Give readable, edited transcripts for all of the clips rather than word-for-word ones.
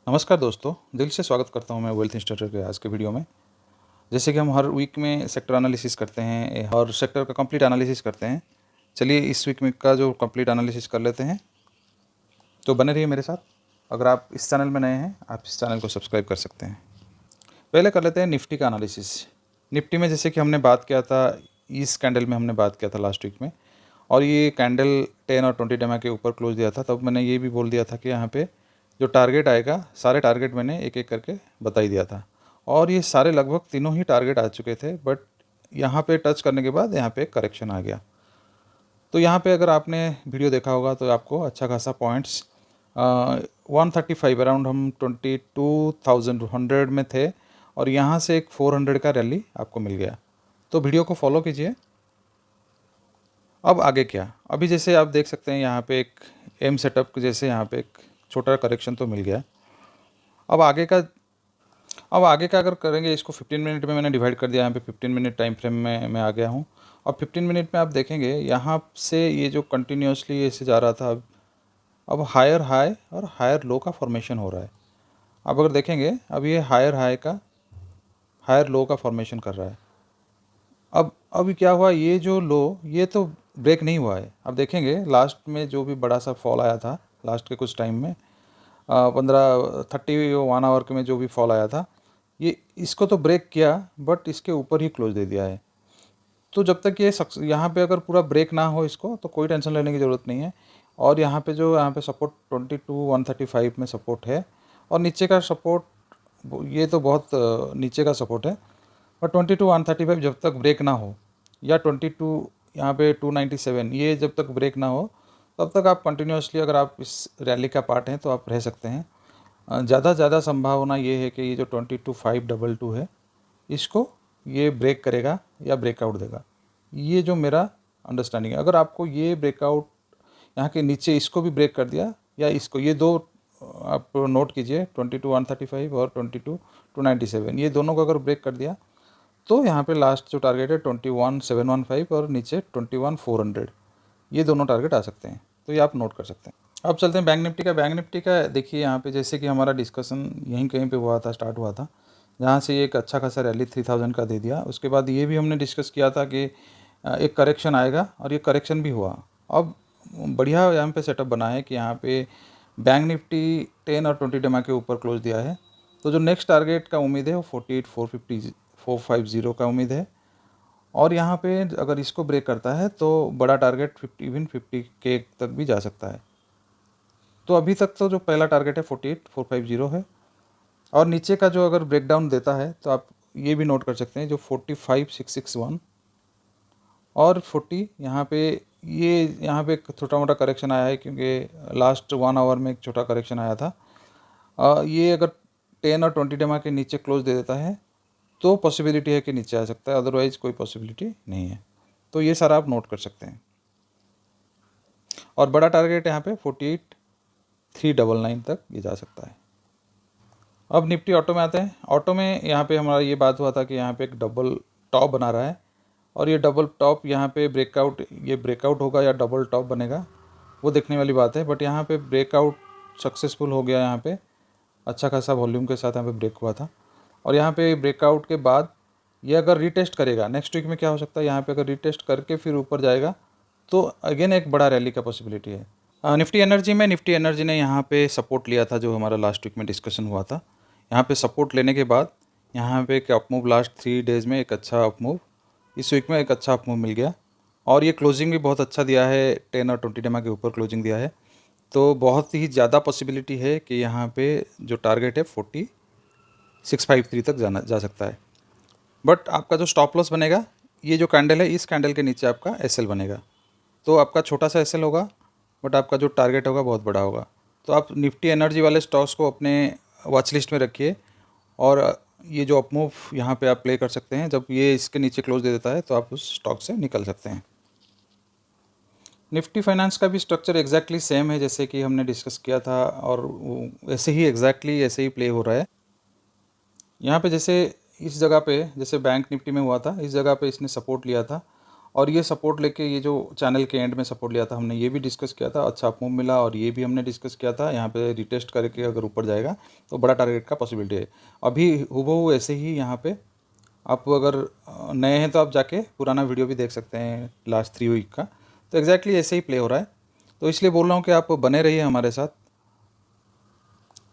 नमस्कार दोस्तों, दिल से स्वागत करता हूं मैं वेल्थ इंस्टीट्यूट के आज के वीडियो में। जैसे कि हम हर वीक में सेक्टर एनालिसिस करते हैं और सेक्टर का कंप्लीट एनालिसिस करते हैं। चलिए इस वीक में का जो कंप्लीट एनालिसिस कर लेते हैं, तो बने रहिए मेरे साथ। अगर आप इस चैनल में नए हैं, आप इस चैनल को सब्सक्राइब कर सकते हैं। पहले कर लेते हैं निफ्टी का एनालिसिस। निफ्टी में जैसे कि हमने बात किया था, इस कैंडल में हमने बात किया था लास्ट वीक में, और ये कैंडल 10 और 20 डेमा के ऊपर क्लोज दिया था। तब मैंने ये भी बोल दिया था कि यहाँ पे जो टारगेट आएगा, सारे टारगेट मैंने एक एक करके बता ही दिया था, और ये सारे लगभग तीनों ही टारगेट आ चुके थे। बट यहाँ पे टच करने के बाद यहाँ पे करेक्शन आ गया। तो यहाँ पे अगर आपने वीडियो देखा होगा तो आपको अच्छा खासा पॉइंट्स 135 अराउंड हम 22,100 में थे, और यहाँ से एक 400 का रैली आपको मिल गया। तो वीडियो को फॉलो कीजिए। अब आगे क्या, अभी जैसे आप देख सकते हैं यहाँ पे एक एम सेटअप जैसे यहाँ पे एक छोटा करेक्शन तो मिल गया। अब आगे का अगर करेंगे, इसको 15 मिनट में मैंने डिवाइड कर दिया। यहाँ पे 15 मिनट टाइम फ्रेम में मैं आ गया हूँ। अब 15 मिनट में आप देखेंगे यहाँ से ये जो कंटिन्यूसली ऐसे जा रहा था, अब हायर हाई और हायर लो का फॉर्मेशन हो रहा है। अब अगर देखेंगे, अब ये हायर लो का फॉर्मेशन कर रहा है। अब अभी क्या हुआ, ये जो लो ये तो ब्रेक नहीं हुआ है। अब देखेंगे लास्ट में जो भी बड़ा सा फॉल आया था लास्ट के कुछ टाइम में, 31 आवर के में जो भी फॉल आया था, ये इसको तो ब्रेक किया, बट इसके ऊपर ही क्लोज दे दिया है। तो जब तक ये यहाँ पे अगर पूरा ब्रेक ना हो इसको, तो कोई टेंशन लेने की ज़रूरत नहीं है। और यहाँ पे सपोर्ट 22,135 में सपोर्ट है, और नीचे का सपोर्ट ये तो बहुत नीचे का सपोर्ट है। और 22,135 जब तक ब्रेक ना हो, या 22 यहाँ पे 297 ये जब तक ब्रेक ना हो, तब तक आप कंटिन्यूसली, अगर आप इस रैली का पार्ट हैं तो आप रह सकते हैं। ज़्यादा संभावना ये है कि ये जो 22,522 है, इसको ये ब्रेक करेगा या ब्रेकआउट देगा। ये जो मेरा अंडरस्टैंडिंग है। अगर आपको ये ब्रेकआउट यहाँ के नीचे इसको भी ब्रेक कर दिया, या इसको, ये दो आप नोट कीजिए, 22,135 और 22,297, ये दोनों को अगर ब्रेक कर दिया, तो यहाँ पे लास्ट जो टारगेट है 21,715 और नीचे 21,400, ये दोनों टारगेट आ सकते हैं। तो ये आप नोट कर सकते हैं। अब चलते हैं बैंक निफ्टी का देखिए यहाँ पे जैसे कि हमारा डिस्कशन यहीं कहीं पे हुआ था, स्टार्ट हुआ था, जहाँ से एक अच्छा खासा रैली 3000 का दे दिया। उसके बाद ये भी हमने डिस्कस किया था कि एक करेक्शन आएगा, और ये करेक्शन भी हुआ। अब बढ़िया यहाँ पे सेटअप बना है कि यहाँ पे बैंक निफ्टी 10 और 20 डेमा के ऊपर क्लोज दिया है। तो जो नेक्स्ट टारगेट का उम्मीद है वो 48,450 का उम्मीद है। और यहाँ पे अगर इसको ब्रेक करता है तो बड़ा टारगेट 50 तक भी जा सकता है। तो अभी तक तो जो पहला टारगेट है 48,450 है, और नीचे का जो अगर ब्रेकडाउन देता है तो आप ये भी नोट कर सकते हैं, जो 45,661 और 40, यहाँ पे एक छोटा मोटा करेक्शन आया है, क्योंकि लास्ट 1 आवर में एक छोटा करेक्शन आया था। ये अगर 10 और 20 डेमा के नीचे क्लोज दे देता है तो पॉसिबिलिटी है कि नीचे आ सकता है, अदरवाइज़ कोई पॉसिबिलिटी नहीं है। तो ये सारा आप नोट कर सकते हैं। और बड़ा टारगेट यहाँ पे 48,399 तक ये जा सकता है। अब निफ्टी ऑटो में आते हैं। ऑटो में यहाँ पे हमारा ये बात हुआ था कि यहाँ पे एक डबल टॉप बना रहा है, और ये डबल टॉप यहाँ पे ब्रेकआउट होगा या डबल टॉप बनेगा, वो देखने वाली बात है। बट यहाँ पे ब्रेकआउट सक्सेसफुल हो गया। यहाँ पे अच्छा खासा वॉल्यूम के साथ यहाँ पे ब्रेक हुआ था, और यहाँ पे ब्रेकआउट के बाद ये अगर रीटेस्ट करेगा, नेक्स्ट वीक में क्या हो सकता है, यहाँ पे अगर रीटेस्ट करके फिर ऊपर जाएगा तो अगेन एक बड़ा रैली का पॉसिबिलिटी है। निफ्टी एनर्जी ने यहाँ पे सपोर्ट लिया था, जो हमारा लास्ट वीक में डिस्कशन हुआ था। यहाँ पे सपोर्ट लेने के बाद यहाँ पे एक अपमूव, लास्ट 3 डेज़ में एक अच्छा अपमूव, इस वीक में एक अच्छा अपमूव मिल गया, और ये क्लोजिंग भी बहुत अच्छा दिया है, 10 और 20 डेमा के ऊपर क्लोजिंग दिया है। तो बहुत ही ज़्यादा पॉसिबिलिटी है कि यहाँ पे जो टारगेट है 4653 तक जा सकता है। बट आपका जो स्टॉप लॉस बनेगा, ये जो कैंडल है, इस कैंडल के नीचे आपका एसएल बनेगा। तो आपका छोटा सा एसएल होगा, बट आपका जो टारगेट होगा बहुत बड़ा होगा। तो आप निफ्टी एनर्जी वाले स्टॉक्स को अपने वॉच लिस्ट में रखिए, और ये जो अपमूव यहाँ पे आप प्ले कर सकते हैं, जब ये इसके नीचे क्लोज दे देता है तो आप उस स्टॉक से निकल सकते हैं। निफ्टी फाइनेंस का भी स्ट्रक्चर एग्जैक्टली सेम है जैसे कि हमने डिस्कस किया था, और ऐसे ही प्ले हो रहा है। यहाँ पे जैसे इस जगह पे, जैसे बैंक निफ्टी में हुआ था, इस जगह पे इसने सपोर्ट लिया था, और ये सपोर्ट लेके ये जो चैनल के एंड में सपोर्ट लिया था हमने, ये भी डिस्कस किया था, अच्छा अपमूव मिला, और ये भी हमने डिस्कस किया था। यहाँ पे रिटेस्ट करके अगर ऊपर जाएगा तो बड़ा टारगेट का पॉसिबिलिटी है। अभी हूबहू ऐसे ही यहाँ पे आप अगर नए हैं तो आप जाके पुराना वीडियो भी देख सकते हैं लास्ट 3 वीक का, तो एग्जैक्टली ऐसे ही प्ले हो रहा है। तो इसलिए बोल रहा हूँ कि आप बने रहिए हमारे साथ।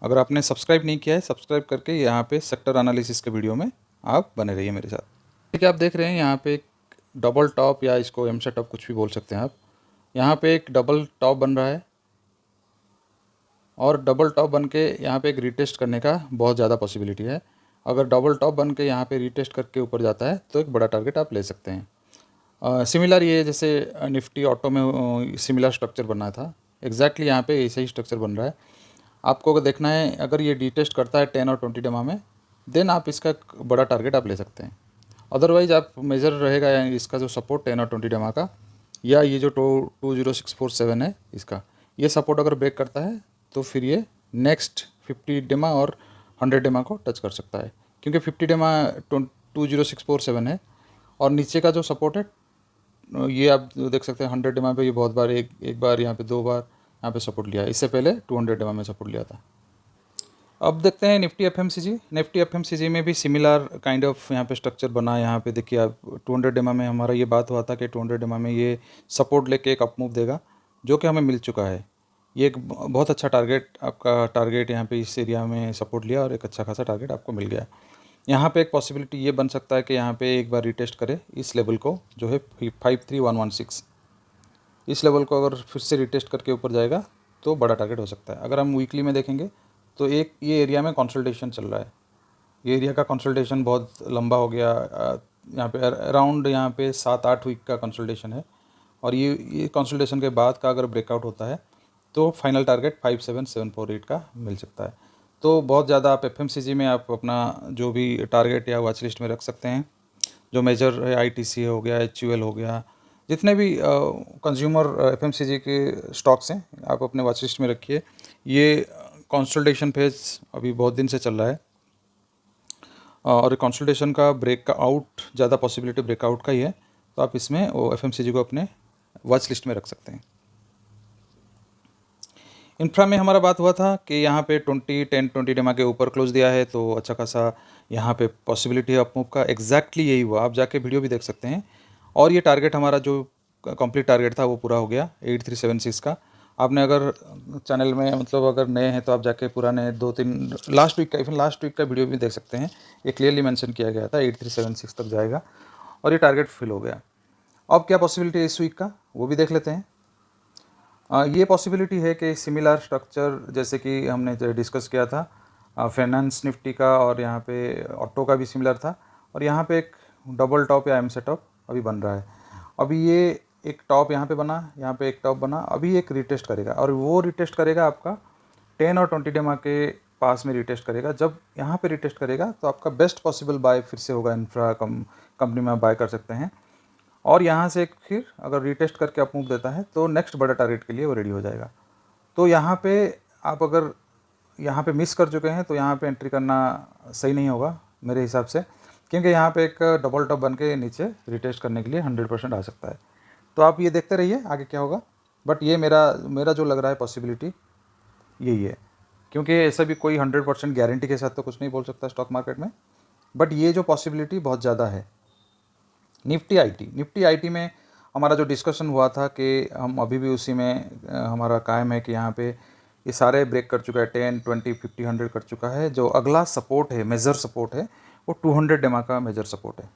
अगर आपने सब्सक्राइब नहीं किया है, सब्सक्राइब करके यहाँ पे सेक्टर एनालिसिस के वीडियो में आप बने रहिए मेरे साथ। ठीक है, आप देख रहे हैं यहाँ पे एक डबल टॉप, या इसको एम सेटअप कुछ भी बोल सकते हैं आप। यहाँ पे एक डबल टॉप बन रहा है, और डबल टॉप बन के यहाँ पे एक रिटेस्ट करने का बहुत ज़्यादा पॉसिबिलिटी है। अगर डबल टॉप बन के यहाँ पे रिटेस्ट करके ऊपर जाता है तो एक बड़ा टारगेट आप ले सकते हैं। सिमिलर ये जैसे निफ्टी ऑटो में सिमिलर स्ट्रक्चर बना था, एग्जैक्टली यहाँ पे ऐसे ही स्ट्रक्चर बन रहा है। आपको अगर देखना है, अगर ये रिटेस्ट करता है 10 और 20 डेमा में, देन आप इसका एक बड़ा टारगेट आप ले सकते हैं। अदरवाइज आप मेजर रहेगा या इसका जो सपोर्ट 10 और 20 डेमा का, या ये जो 20647 है इसका, ये सपोर्ट अगर ब्रेक करता है तो फिर ये नेक्स्ट 50 डेमा और 100 डेमा को टच कर सकता है, क्योंकि 50 डेमा 20647 है, और नीचे का जो सपोर्ट है ये आप देख सकते हैं 100 डेमा पे ये बहुत बार एक बार यहाँ पे 2 बार यहाँ पे सपोर्ट लिया है। इससे पहले 200 डेमा में सपोर्ट लिया था। अब देखते हैं निफ्टी एफएमसीजी। निफ्टी एफएमसीजी में भी सिमिलर काइंड ऑफ यहाँ पे स्ट्रक्चर बना है। यहाँ पे देखिए आप 200 डेमा में हमारा ये बात हुआ था कि 200 डेमा में ये सपोर्ट लेके एक अपमूव देगा, जो कि हमें मिल चुका है। ये एक बहुत अच्छा टारगेट, आपका टारगेट यहाँ पे इस एरिया में सपोर्ट लिया और एक अच्छा खासा टारगेट आपको मिल गया। यहाँ पे एक पॉसिबिलिटी ये बन सकता है कि यहाँ पे एक बार रिटेस्ट करे इस लेवल को, जो है 53116। इस लेवल को अगर फिर से रिटेस्ट करके ऊपर जाएगा तो बड़ा टारगेट हो सकता है। अगर हम वीकली में देखेंगे तो एक ये एरिया में कंसोलिडेशन चल रहा है। ये एरिया का कंसोलिडेशन बहुत लंबा हो गया। यहाँ पे अराउंड यहाँ पे 7-8 वीक का कंसोलिडेशन है, और ये कंसोलिडेशन के बाद का अगर ब्रेकआउट होता है तो फाइनल टारगेट 57748 का मिल सकता है। तो बहुत ज़्यादा आप एफएमसीजी में आप अपना जो भी टारगेट या वॉच लिस्ट में रख सकते हैं। जो मेजर है आईटीसी हो गया, एचयूएल हो गया, जितने भी कंज्यूमर एफएमसीजी के स्टॉक्स हैं आप अपने वॉच लिस्ट में रखिए। ये कंसोलिडेशन फेज अभी बहुत दिन से चल रहा है, और कंसोलिडेशन का ब्रेक आउट ज़्यादा पॉसिबिलिटी ब्रेकआउट का ही है, तो आप इसमें वो एफएमसीजी को अपने वॉच लिस्ट में रख सकते हैं। इंफ्रा में हमारा बात हुआ था कि यहाँ पे 10-20 डेमा के ऊपर क्लोज दिया है, तो अच्छा खासा यहाँ पे पॉसिबिलिटी है अपमूव का। एग्जैक्टली यही हुआ, आप जाके वीडियो भी देख सकते हैं। और ये टारगेट हमारा जो कंप्लीट टारगेट था वो पूरा हो गया 8376 का। आपने अगर चैनल में मतलब अगर नए हैं तो आप जाके पुराने 2-3 लास्ट वीक का, इवन लास्ट वीक का वीडियो भी देख सकते हैं। ये क्लियरली मेंशन किया गया था 8376 तक जाएगा, और ये टारगेट फिल हो गया। अब क्या पॉसिबिलिटी है इस वीक का, वो भी देख लेते हैं। ये पॉसिबिलिटी है कि सिमिलर स्ट्रक्चर जैसे कि हमने डिस्कस किया था फाइनेंस निफ्टी का, और यहाँ पे ऑटो का भी सिमिलर था, और यहाँ पे एक डबल टॉप या एम सेटअप अभी बन रहा है। अभी ये एक टॉप यहाँ पे बना, यहाँ पे एक टॉप बना, अभी एक रिटेस्ट करेगा, और वो रिटेस्ट करेगा आपका 10 और 20 डेमा के पास में रिटेस्ट करेगा। जब यहाँ पे रिटेस्ट करेगा तो आपका बेस्ट पॉसिबल बाय फिर से होगा, इंफ्रा कंपनी में आप बाय कर सकते हैं। और यहाँ से फिर अगर रिटेस्ट करके अप मूव देता है तो नेक्स्ट बड़ा टारगेट के लिए वो रेडी हो जाएगा। तो यहाँ पे आप अगर यहाँ पे मिस कर चुके हैं तो यहाँ पे एंट्री करना सही नहीं होगा मेरे हिसाब से, क्योंकि यहाँ पे एक डबल टॉप बन के नीचे रिटेस्ट करने के लिए 100% आ सकता है। तो आप ये देखते रहिए आगे क्या होगा, बट ये मेरा जो लग रहा है पॉसिबिलिटी यही है, क्योंकि ऐसा भी कोई 100% गारंटी के साथ तो कुछ नहीं बोल सकता स्टॉक मार्केट में, बट ये जो पॉसिबिलिटी बहुत ज़्यादा है। निफ्टी आईटी में हमारा जो डिस्कशन हुआ था कि हम अभी भी उसी में हमारा कायम है कि यहाँ पे ये सारे ब्रेक कर चुका है, 10, 20, 50, 100 कर चुका है। जो अगला सपोर्ट है, मेजर सपोर्ट है, वो 200 डेमा का मेजर सपोर्ट है।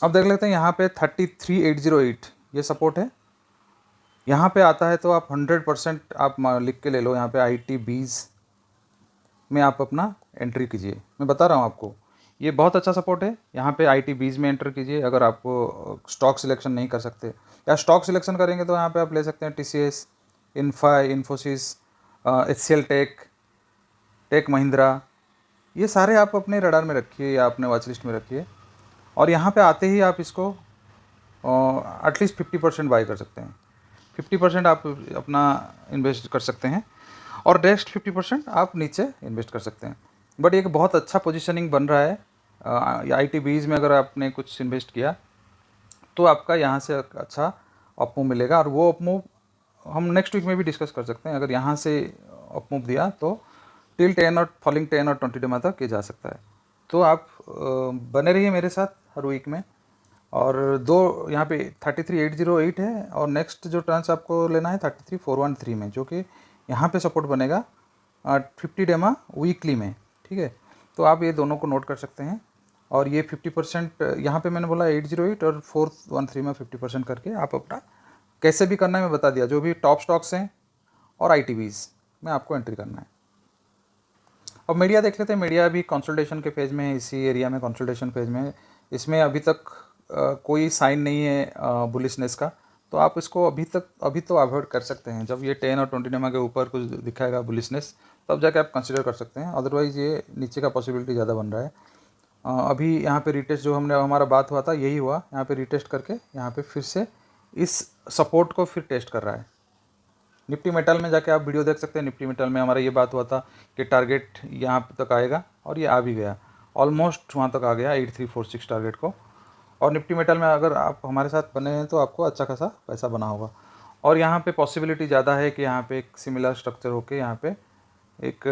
अब देख लेते हैं यहाँ पे 33808 ये सपोर्ट है। यहाँ पे आता है तो आप 100% आप लिख के ले लो, यहाँ पे ITBs में आप अपना एंट्री कीजिए। मैं बता रहा हूँ आपको, ये बहुत अच्छा सपोर्ट है। यहाँ पे ITBs में एंटर कीजिए अगर आपको स्टॉक सिलेक्शन नहीं कर सकते, या स्टॉक सिलेक्शन करेंगे तो यहाँ पे आप ले सकते हैं TCS, Infosys, HCL tech Mahindra, ये सारे आप अपने रडार में रखिए या अपने वॉच लिस्ट में रखिए। और यहाँ पे आते ही आप इसको एटलीस्ट 50% बाई कर सकते हैं। 50% आप अपना इन्वेस्ट कर सकते हैं, और नेक्स्ट 50% आप नीचे इन्वेस्ट कर सकते हैं। बट एक बहुत अच्छा पोजीशनिंग बन रहा है ITBs में। अगर आपने कुछ इन्वेस्ट किया तो आपका यहाँ से अच्छा अप मूव मिलेगा। और वो अप मूव हम नेक्स्ट वीक में भी डिस्कस कर सकते हैं। अगर यहाँ से अप मूव दिया तो टिल 10 और फॉलिंग 10 और 20 डेमा तक ये जा सकता है। तो आप बने रहिए मेरे साथ हर वीक में। और दो यहाँ पे 33808 है और नेक्स्ट जो ट्रांस आपको लेना है 33413 में, जो कि यहाँ पे सपोर्ट बनेगा 50 डेमा वीकली में। ठीक है, तो आप ये दोनों को नोट कर सकते हैं। और ये 50% यहाँ पे मैंने बोला 808 और 413 में 50% करके आप अपना कैसे भी करना है मैं बता दिया। जो भी टॉप स्टॉक्स हैं और ITVs में आपको एंट्री करना है। अब मीडिया देख लेते हैं। मीडिया अभी कंसल्टेशन के फेज़ में है, इसी एरिया में कंसल्टेशन फेज़ में है। इसमें अभी तक कोई साइन नहीं है बुलिशनेस का, तो आप इसको अभी तो अवॉइड कर सकते हैं। जब ये 10 और 20 डेमा के ऊपर कुछ दिखाएगा बुलिशनेस, तब जाके आप कंसिडर कर सकते हैं। अदरवाइज़ ये नीचे का पॉसिबिलिटी ज़्यादा बन रहा है। अभी यहाँ पे रिटेस्ट जो हमारा बात हुआ था यही हुआ। यहाँ पे रिटेस्ट करके यहाँ पे फिर से इस सपोर्ट को फिर टेस्ट कर रहा है। निफ्टी मेटल में जाके आप वीडियो देख सकते हैं। निफ्टी मेटल में हमारा ये बात हुआ था कि टारगेट यहाँ तक आएगा और ये आ भी गया, ऑलमोस्ट वहाँ तक आ गया 8346 टारगेट को। और निफ्टी मेटल में अगर आप हमारे साथ बने हैं तो आपको अच्छा खासा पैसा बना होगा। और यहाँ पे पॉसिबिलिटी ज़्यादा है कि यहाँ पे एक सिमिलर स्ट्रक्चर होके यहाँ पे एक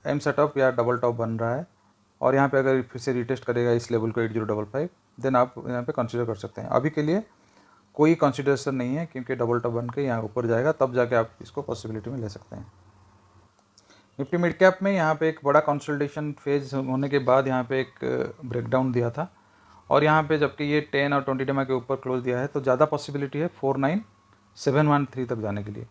एम सेटअप या डबल टॉप बन रहा है। और यहाँ पे अगर फिर से रिटेस्ट करेगा इस लेवल को 8055, देन आप यहाँ पे कंसिडर कर सकते हैं। अभी के लिए कोई कंसिडरेशन नहीं है, क्योंकि डबल टॉप बन के यहाँ ऊपर जाएगा तब जाके आप इसको पॉसिबिलिटी में ले सकते हैं। निफ्टी मिड कैप में यहाँ पे एक बड़ा कंसल्टेशन फेज होने के बाद यहाँ पे एक ब्रेकडाउन दिया था। और यहाँ पे जबकि ये 10 और 20 डेमा के ऊपर क्लोज दिया है, तो ज़्यादा पॉसिबिलिटी है 49713 तक जाने के लिए।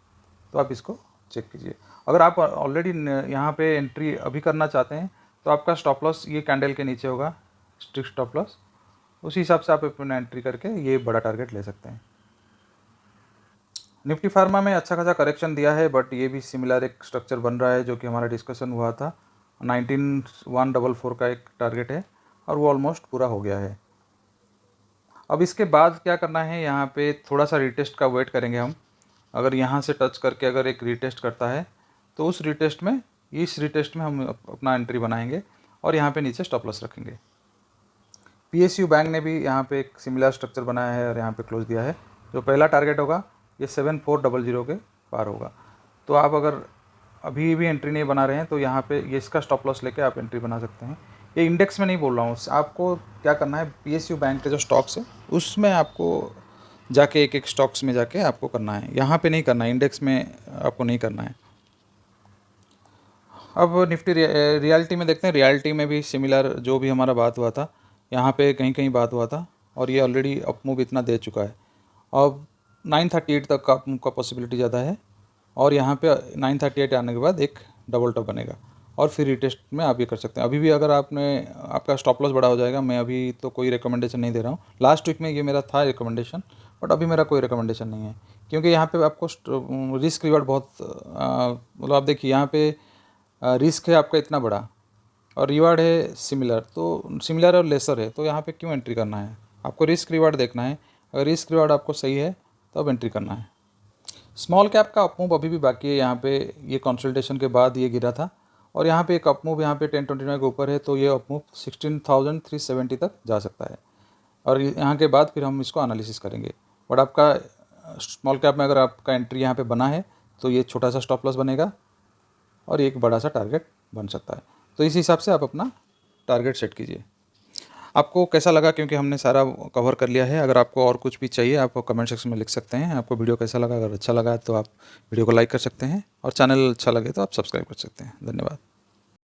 तो आप इसको चेक कीजिए। अगर आप ऑलरेडी यहाँ पे एंट्री अभी करना चाहते हैं तो आपका स्टॉप लॉस ये कैंडल के नीचे होगा, स्ट्रिक्ट स्टॉप लॉस। उसी हिसाब से आप अपना एंट्री करके ये बड़ा टारगेट ले सकते हैं। निफ्टी फार्मा में अच्छा खासा करेक्शन दिया है, बट ये भी सिमिलर एक स्ट्रक्चर बन रहा है जो कि हमारा डिस्कशन हुआ था। 19144 का एक टारगेट है और वो ऑलमोस्ट पूरा हो गया है। अब इसके बाद क्या करना है, यहाँ पे थोड़ा सा रिटेस्ट का वेट करेंगे हम। अगर यहाँ से टच करके अगर एक रिटेस्ट करता है तो इस रिटेस्ट में हम अपना एंट्री बनाएंगे और यहाँ पे नीचे स्टॉप लॉस रखेंगे। PSU बैंक ने भी यहाँ पे एक सिमिलर स्ट्रक्चर बनाया है और यहाँ पे क्लोज दिया है। जो पहला टारगेट होगा ये 7400 के पार होगा। तो आप अगर अभी भी एंट्री नहीं बना रहे हैं तो यहाँ पे ये इसका स्टॉप लॉस लेके आप एंट्री बना सकते हैं। ये इंडेक्स में नहीं बोल रहा हूँ, आपको क्या करना है, PSU बैंक के जो स्टॉक्स है उसमें आपको जाके एक स्टॉक्स में जाके आपको करना है, यहाँ पे नहीं करना है, इंडेक्स में आपको नहीं करना है। अब निफ्टी रियलिटी में देखते हैं। रियलिटी में भी सिमिलर जो भी हमारा बात हुआ था, यहाँ पे कहीं कहीं बात हुआ था और ये ऑलरेडी अप मूव इतना दे चुका है। अब 938 तक का अप मूव का पॉसिबिलिटी ज़्यादा है और यहाँ पे 938 आने के बाद एक डबल टॉप बनेगा और फिर रिटेस्ट में आप ये कर सकते हैं। अभी भी अगर आपका स्टॉप लॉस बड़ा हो जाएगा, मैं अभी तो कोई रिकमेंडेशन नहीं दे रहा हूँ। लास्ट वीक में ये मेरा था रिकमेंडेशन, बट अभी मेरा कोई रिकमेंडेशन नहीं है, क्योंकि यहाँ पे आपको रिस्क रिवार्ड बहुत मतलब आप देखिए यहाँ पे रिस्क है आपका इतना बड़ा और रिवार्ड है सिमिलर, तो सिमिलर और लेसर है, तो यहाँ पे क्यों एंट्री करना है? आपको रिस्क रिवार्ड देखना है। अगर रिस्क रिवार्ड आपको सही है तो अब एंट्री करना है। स्मॉल कैप का अपमूव अभी भी बाकी है। यहाँ पे ये कंसल्टेशन के बाद ये गिरा था और यहाँ पे एक अपमूव यहाँ पे 1029 के ऊपर है, तो ये अपमूव 16,370 तक जा सकता है और यहाँ के बाद फिर हम इसको एनालिसिस करेंगे। बट आपका स्मॉल कैप में अगर आपका एंट्री यहाँ पे बना है तो ये छोटा सा स्टॉप लॉस बनेगा और एक बड़ा सा टारगेट बन सकता है। तो इस हिसाब से आप अपना टारगेट सेट कीजिए। आपको कैसा लगा, क्योंकि हमने सारा कवर कर लिया है। अगर आपको और कुछ भी चाहिए आप कमेंट सेक्शन में लिख सकते हैं। आपको वीडियो कैसा लगा, अगर अच्छा लगा तो आप वीडियो को लाइक कर सकते हैं और चैनल अच्छा लगे तो आप सब्सक्राइब कर सकते हैं। धन्यवाद।